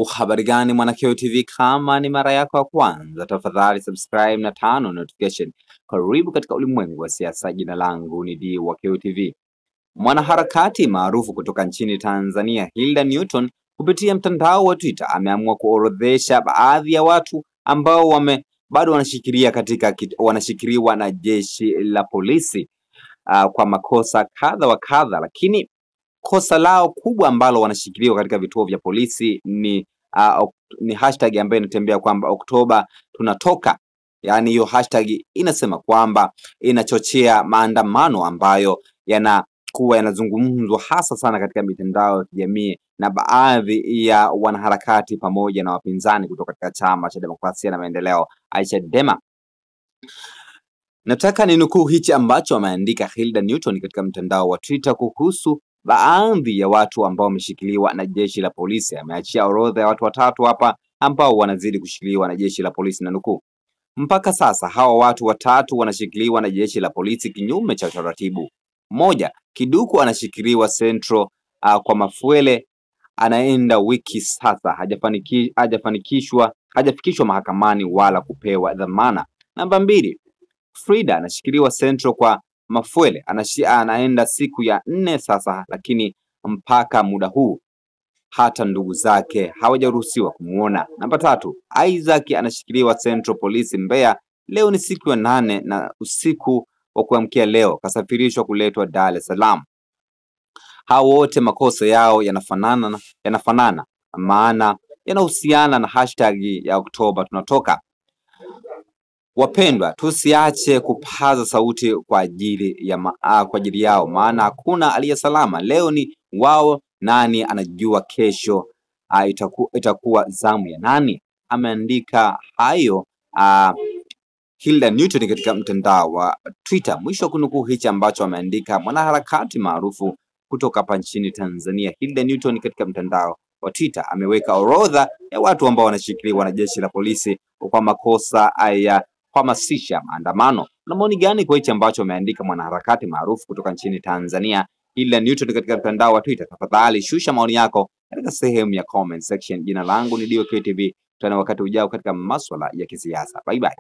Habari gani Mwanakeo TV, kama ni mara yako ya kwanza tafadhali subscribe na tano notification. Karibu katika ulimwengu wa siasa. Jina langu ni D wa Keo TV. Mwanaharakati maarufu kutoka nchini Tanzania Hilda Newton kupitia mtandao wa Twitter ameamua kuorodhesha baadhi ya watu ambao bado wanashikiliwa na jeshi la polisi kwa makosa kadha wa kadha, lakini kosa lao kubwa ambalo wanashikiliwa katika vituo vya polisi ni hashtag ambayo inatembea kwamba Oktoba tunatoka. Yaani hiyo hashtag inasema kwamba inachochea maandamano ambayo yanakuwa yanazungumzwa hasa sana katika mitandao ya kijamii na baadhi ya wanaharakati pamoja na wapinzani kutoka katika Chama cha Demokrasia na Maendeleo Chadema. Nataka ninukuu hichi ambacho ameandika Hilda Newton katika mtandao wa Twitter kuhusu baadhi ya watu ambao wameshikiliwa na jeshi la polisi. Ameachia orodha ya watu watatu hapa ambao wanazidi kushikiliwa na jeshi la polisi, na nukuu: mpaka sasa hawa watu watatu wanashikiliwa na jeshi la polisi kinyume cha utaratibu. Moja, Kiduku anashikiliwa Central kwa Mafuele, anaenda wiki sasa, hajafikishwa mahakamani wala kupewa dhamana. Namba mbili, Frida anashikiliwa Central kwa Mafuele, anaenda siku ya 4 sasa, lakini mpaka muda huu hata ndugu zake hawajaruhusiwa kumuona. Namba tatu, Isaac anashikiliwa Central Police Mbeya, leo ni siku ya 8 na usiku wa kuamkia leo kasafirishwa kuletwa Dar es Salaam. Hao wote makosa yao yanafanana, maana yanahusiana na hashtag ya Oktoba tunatoka. Wapendwa, tusiache kupaza sauti kwa ajili yao, maana hakuna aliye salama. Leo ni wao, nani anajua kesho itakuwa zamu ya nani? Ameandika hayo Hilda Newton katika mtandao wa Twitter. Mwisho kunukuu hichi ambacho ameandika mwanaharakati maarufu kutoka hapa nchini Tanzania Hilda Newton katika mtandao wa Twitter. Ameweka orodha ya watu ambao wanashikiliwa na jeshi la polisi kwa makosa ya kuhamasisha maandamano. Na maoni gani kwa hichi ambacho ameandika mwanaharakati maarufu kutoka nchini Tanzania Hilda Newton katika mtandao wa Twitter? Tafadhali shusha maoni yako katika sehemu ya comment section. Jina langu ni DOK TV. Tuna wakati ujao katika masuala ya kisiasa. Bye bye.